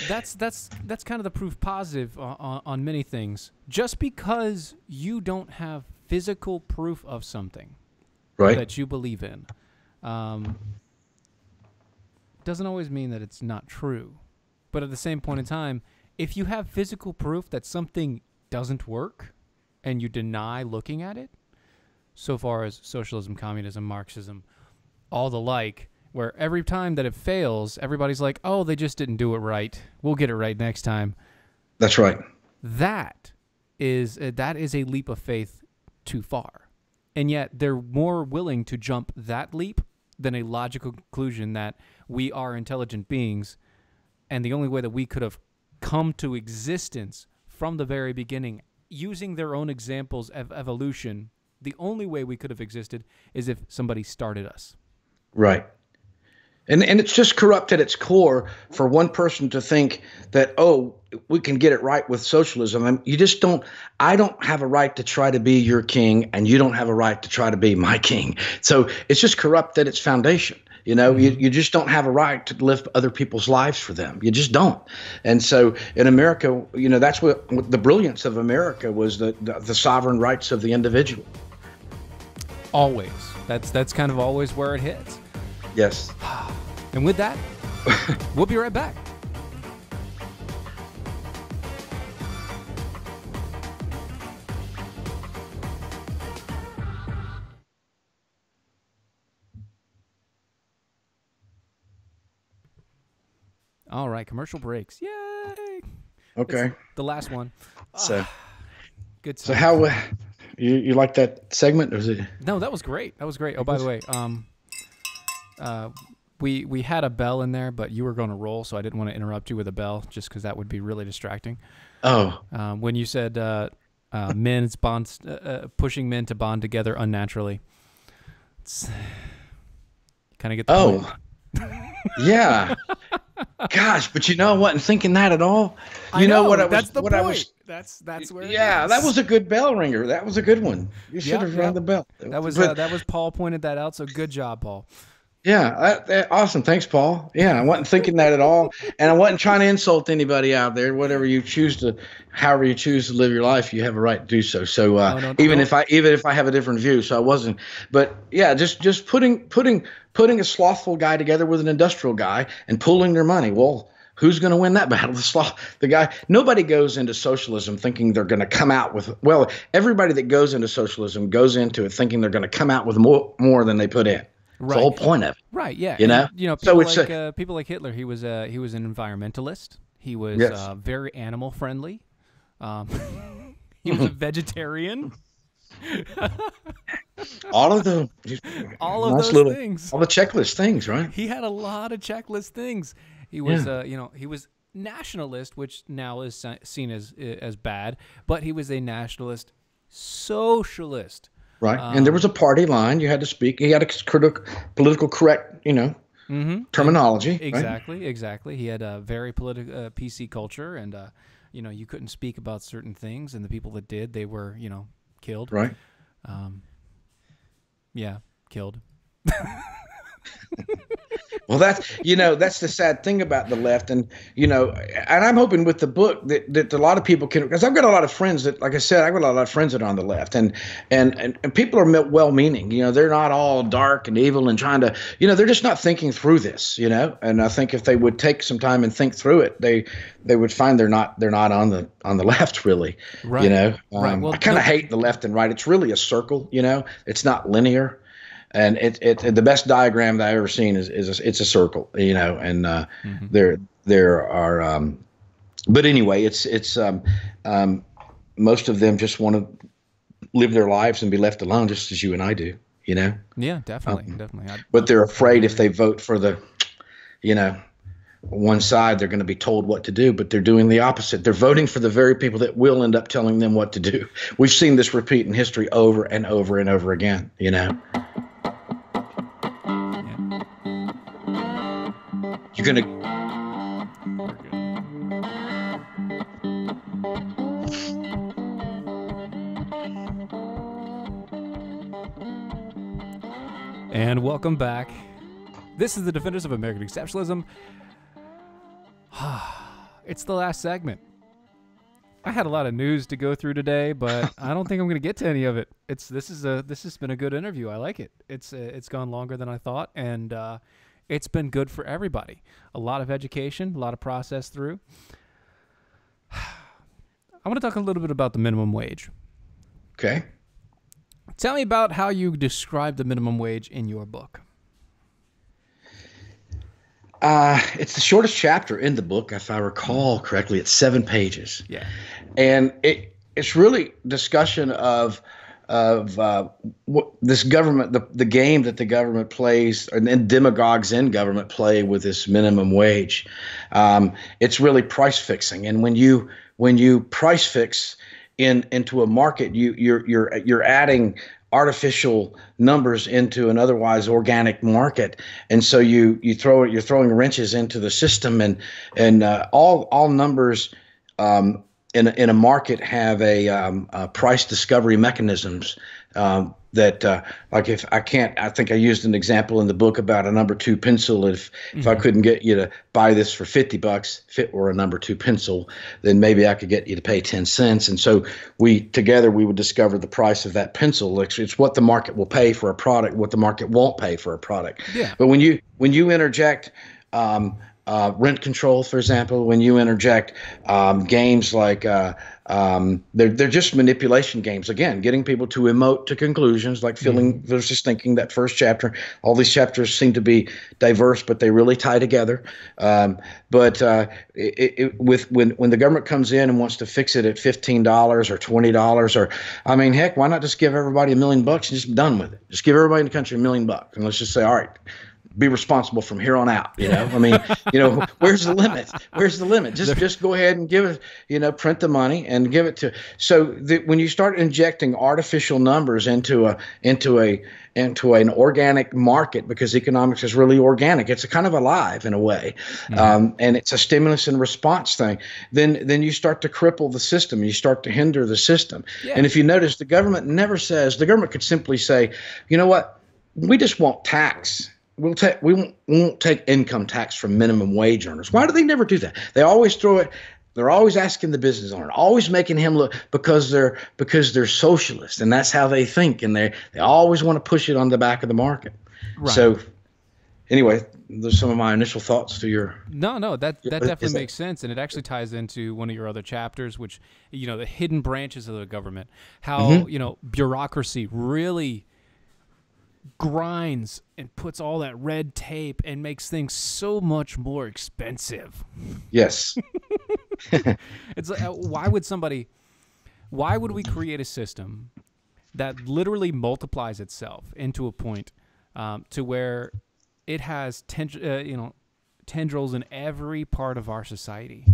that's kind of the proof positive on many things. Just because you don't have physical proof of something that you believe in, doesn't always mean that it's not true. But at the same point in time, if you have physical proof that something doesn't work and you deny looking at it, so far as socialism, communism, Marxism, all the like, where every time that it fails, everybody's like, oh, they just didn't do it right. We'll get it right next time. That's right. That is a leap of faith too far. And yet they're more willing to jump that leap than a logical conclusion that we are intelligent beings, and the only way that we could have come to existence from the very beginning, using their own examples of evolution, the only way we could have existed is if somebody started us. Right. And it's just corrupt at its core for one person to think that, oh, we can get it right with socialism. And I don't have a right to try to be your king, and you don't have a right to try to be my king. So it's just corrupt at its foundation. You just don't have a right to live other people's lives for them. You just don't. And so in America, that's what the brilliance of America was, the sovereign rights of the individual. Always. That's kind of always where it hits. Yes. And with that, we'll be right back. All right, commercial breaks. Yay! Okay. It's the last one. So, Good. So how you like that segment? Or was it? No, that was great. That was great. Oh, by the way, we had a bell in there, but you were going to roll, so I didn't want to interrupt you with a bell, just because that would be really distracting. Oh. When you said men's bonds, pushing men to bond together unnaturally, kind of get the point. Yeah. Gosh, but I wasn't thinking that at all. You know what I was? That's the what point. I was. That's where. Yeah, that was a good bell ringer. That was a good one. You should have rung the bell. That was Paul pointed that out. So good job, Paul. Yeah, awesome. Thanks, Paul. Yeah, I wasn't thinking that at all, and I wasn't trying to insult anybody out there. However you choose to live your life, you have a right to do so. So even if I have a different view, so I wasn't. But yeah, just putting a slothful guy together with an industrial guy and pooling their money. Well, who's going to win that battle? The guy. Nobody goes into socialism thinking they're going to come out with. Well, everybody that goes into socialism goes into it thinking they're going to come out with more than they put in. Right. The whole point of it. Right. Yeah. People like Hitler. He was an environmentalist. He was very animal friendly. He was a vegetarian. all of those things. All the checklist things, right? He had a lot of checklist things. He was, he was nationalist, which now is seen as bad, but he was a nationalist socialist. Right, and there was a party line. You had to speak. He had a political correct, terminology. Exactly. He had a very PC culture, and you couldn't speak about certain things, and the people that did, they were, killed. Right. Killed. Well, that's the sad thing about the left, and I'm hoping with the book that a lot of people can, because I've got a lot of friends that, like I said, I've got a lot of friends that are on the left, and people are well-meaning. They're not all dark and evil and trying to, they're just not thinking through this, and I think if they would take some time and think through it, they would find they're not on the left really. Right. Right. Well, I kind of hate the left and right. It's really a circle. It's not linear. And it the best diagram that I've ever seen is it's a circle, and there are, but anyway, it's most of them just want to live their lives and be left alone, just as you and I do, Yeah, definitely. But they're afraid if they vote for the, one side, they're going to be told what to do, but they're doing the opposite. They're voting for the very people that will end up telling them what to do. We've seen this repeat in history over and over and over again, You're going to... And welcome back. This is the Defenders of American Exceptionalism. It's the last segment. I had a lot of news to go through today, but I don't think I'm going to get to any of it. This has been a good interview. I like it. It's gone longer than I thought, and it's been good for everybody. A lot of education, a lot of process through. I want to talk a little bit about the minimum wage. Okay. Tell me about how you describe the minimum wage in your book. It's the shortest chapter in the book, if I recall correctly. It's 7 pages. Yeah. And it's really discussion of what this government, the game that the government plays, and demagogues in government play with this minimum wage. It's really price fixing, and when you price fix into a market, you're adding artificial numbers into an otherwise organic market, and so you're throwing wrenches into the system, and all numbers in a market have a price discovery mechanisms that like I think I used an example in the book about a number 2 pencil. If I couldn't get you to buy this for $50, if it were a number 2 pencil, then maybe I could get you to pay 10 cents. And so we would discover the price of that pencil. It's what the market will pay for a product, what the market won't pay for a product. Yeah. But when you interject rent control, for example, when you interject games like they're just manipulation games. Again, getting people to emote to conclusions, like feeling versus thinking. That first chapter, all these chapters seem to be diverse, but they really tie together. When the government comes in and wants to fix it at $15 or $20, or I mean, heck, why not just give everybody $1 million and just be done with it? Just give everybody in the country $1 million, and let's just say, all right, be responsible from here on out. I mean, where's the limit? Where's the limit? Just go ahead and give it, print the money and give it to. So when you start injecting artificial numbers into an organic market, because economics is really organic, it's a kind of alive in a way, and it's a stimulus and response thing. Then you start to cripple the system. You start to hinder the system. Yeah. And if you notice, the government never says. The government could simply say, you know what, we just want tax. We won't take income tax from minimum wage earners. Why do they never do that? They always throw it. They're always asking the business owner, always making him look, because they're socialists, and that's how they think, and they always want to push it on the back of the market. Right. So anyway, there's some of my initial thoughts to your. No, that definitely makes sense, and it actually ties into one of your other chapters, which the hidden branches of the government, how bureaucracy really grinds and puts all that red tape and makes things so much more expensive. Yes. It's like, why would we create a system that literally multiplies itself into a point to where it has tendrils in every part of our society,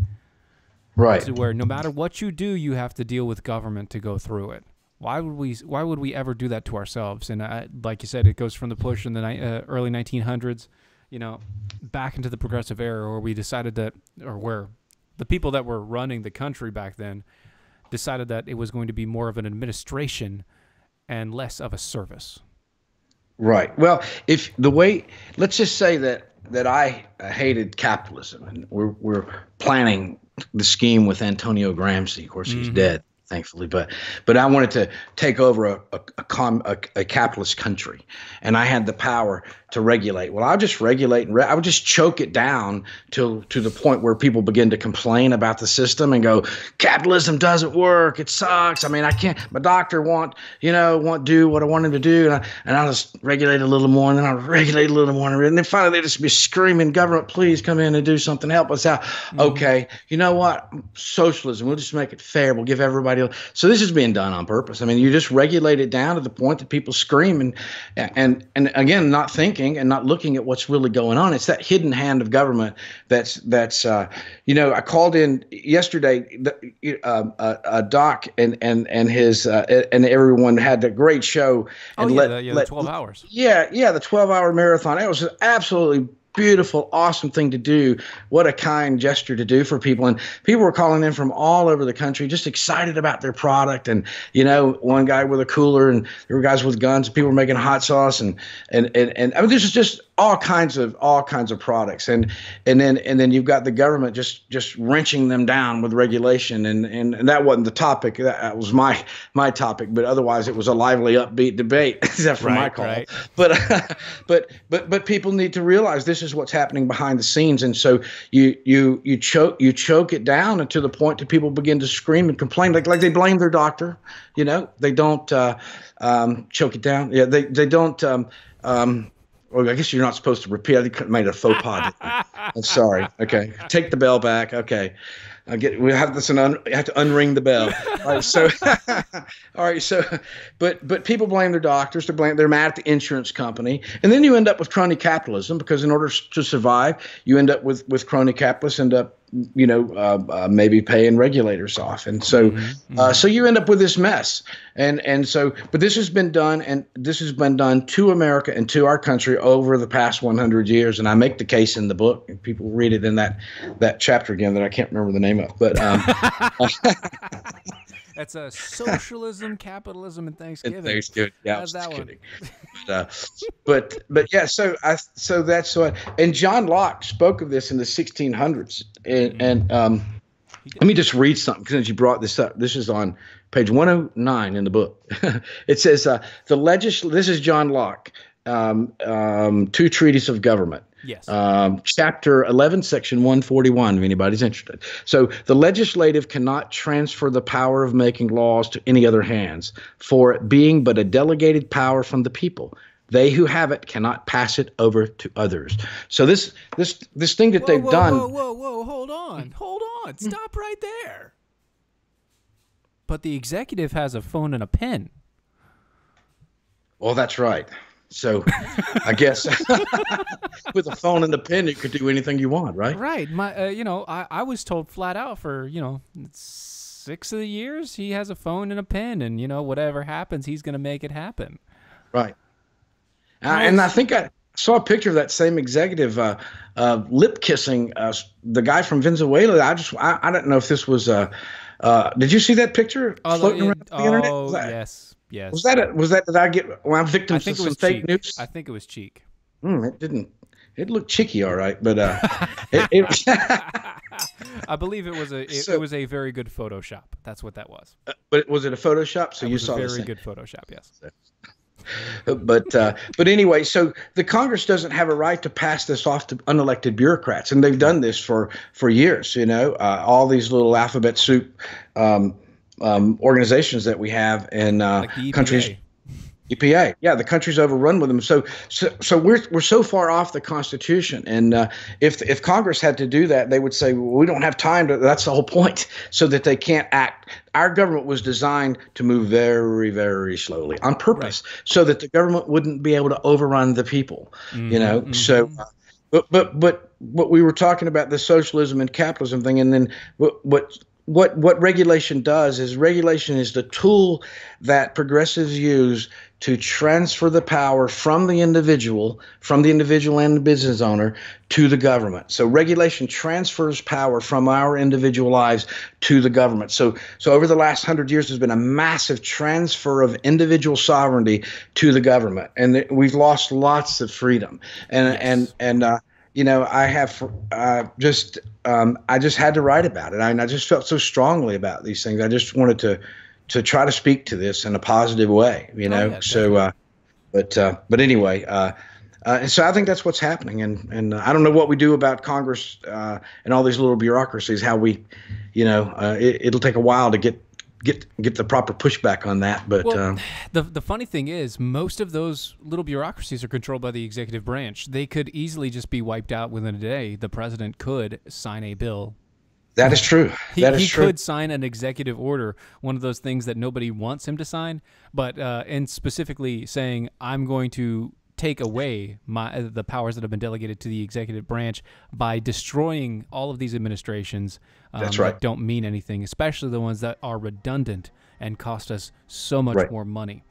right? To where no matter what you do, you have to deal with government to go through it. Why would we ever do that to ourselves? And like you said, it goes from the push in the early 1900s, back into the progressive era, where we decided that, or where the people that were running the country back then decided that it was going to be more of an administration and less of a service. Right. Well, let's just say that I hated capitalism, and we're planning the scheme with Antonio Gramsci. Of course, he's dead, thankfully, but I wanted to take over a capitalist country, and I had the power to regulate. Well, I'll just regulate, and I would just choke it down to the point where people begin to complain about the system and go, capitalism doesn't work, it sucks. I mean, I can't. My doctor won't do what I want him to do, and I'll just regulate a little more, and then I'll regulate a little more, and then finally they just be screaming, government, please come in and do something, help us out. Okay, you know what? Socialism, we'll just make it fair. We'll give everybody. So this is being done on purpose. I mean, you just regulate it down to the point that people scream and again, not thinking and not looking at what's really going on. It's that hidden hand of government that's I called in yesterday, Doc and his and everyone had a great show. And the 12 hours. Yeah, the 12-hour marathon. It was an absolutely beautiful, awesome thing to do. What a kind gesture to do for people. And people were calling in from all over the country, just excited about their product. And, one guy with a cooler, and there were guys with guns. People were making hot sauce, and I mean, this is just all kinds of products. And then you've got the government just wrenching them down with regulation. And that wasn't the topic. That was my topic. But otherwise, it was a lively, upbeat debate, except for my call. Right. But people need to realize this is what's happening behind the scenes. And so you choke it down to the point that people begin to scream and complain, like they blame their doctor. They don't choke it down. Yeah, they don't. Well, I guess you're not supposed to repeat. I made a faux pas. I'm sorry. Okay, take the bell back. Okay, we have this. I have to unring the bell. All right. So, all right. So, but people blame their doctors. They're mad at the insurance company, and then you end up with crony capitalism, because in order to survive, you end up with crony capitalists. End up maybe paying regulators off, and so so you end up with this mess, and so but this has been done, and this has been done to America and to our country over the past 100 years, and I make the case in the book, and people read it in that chapter again that I can't remember the name of, but that's a socialism, capitalism, and Thanksgiving. Yeah, how's that one? But yeah, so that's what. And John Locke spoke of this in the 1600s. And let me just read something, since you brought this up. This is on page 109 in the book. It says this is John Locke. two treaties of government. Yes. Chapter 11, Section 141, if anybody's interested. So the legislative cannot transfer the power of making laws to any other hands, for it being but a delegated power from the people. They who have it cannot pass it over to others. So this thing that they've done. Whoa! Hold on! Stop right there. But the executive has a phone and a pen. Well, that's right. So I guess with a phone and a pen, you could do anything you want, right? Right. I was told flat out for 6 of the years he has a phone and a pen, and whatever happens, he's going to make it happen. Right. And I think I saw a picture of that same executive lip kissing the guy from Venezuela. I don't know if this was. Did you see that picture floating around the internet? Oh, yes. Was that did I get? Well, I'm victim to some fake news. I think it was cheek. It didn't. It looked cheeky, all right, but I believe it was a very good Photoshop. That's what that was. But was it a Photoshop? So you saw a very good Photoshop, yes. But anyway, so the Congress doesn't have a right to pass this off to unelected bureaucrats, and they've done this for years. All these little alphabet soup organizations that we have in like the EPA. Countries. EPA, yeah, the country's overrun with them. So we're so far off the Constitution, and if Congress had to do that, they would say, well, we don't have time to. That's the whole point, so that they can't act. Our government was designed to move very, very slowly on purpose, so that the government wouldn't be able to overrun the people. So. But we were talking about the socialism and capitalism thing, and then what regulation does is regulation is the tool that progressives use to transfer the power from the individual and the business owner to the government. So regulation transfers power from our individual lives to the government. So over the last 100 years, there's been a massive transfer of individual sovereignty to the government, and we've lost lots of freedom. I just had to write about it. I just felt so strongly about these things. I just wanted to try to speak to this in a positive way, But anyway, and so I think that's what's happening. And I don't know what we do about Congress and all these little bureaucracies. How we, it'll take a while to get the proper pushback on that. But the funny thing is, most of those little bureaucracies are controlled by the executive branch. They could easily just be wiped out within a day. The president could sign a bill. That is true. He could sign an executive order, one of those things that nobody wants him to sign, but and specifically saying, I'm going to take away the powers that have been delegated to the executive branch by destroying all of these administrations that don't mean anything, especially the ones that are redundant and cost us so much more money.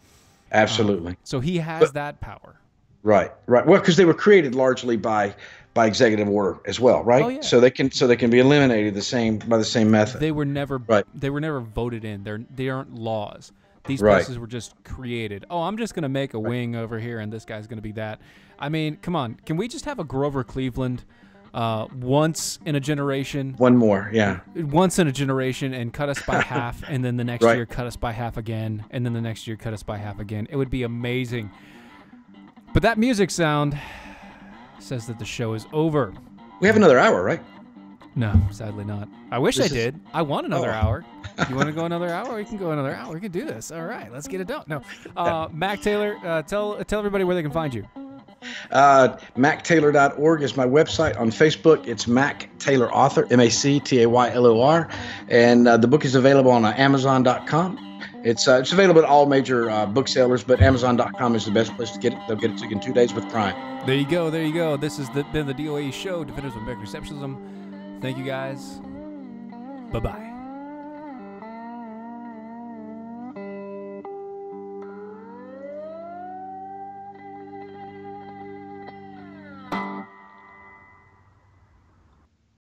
Absolutely. So he has that power. Right. Well, because they were created largely by executive order as well, right? Oh, yeah. So they can be eliminated by the same method. They were never voted in. They aren't laws. These places were just created. Oh, I'm just going to make a wing over here, and this guy's going to be that. I mean, come on. Can we just have a Grover Cleveland once in a generation? One more, yeah. Once in a generation, and cut us by half, and then the next year cut us by half again, and then the next year cut us by half again. It would be amazing. But that music sound says that the show is over. We have another hour, right? No, sadly not. I wish I did. I want another hour. You want to go another hour? We can go another hour. We can do this. All right, let's get it done. No, Mac Taylor, tell everybody where they can find you. MacTaylor.org is my website. On Facebook, it's Mac Taylor Author, MacTaylor, and the book is available on Amazon.com. It's available at all major booksellers, but Amazon.com is the best place to get it. They'll get it to you in 2 days with Prime. There you go. This has been the DOA show, Defenders of American Exceptionalism. Thank you, guys. Bye-bye.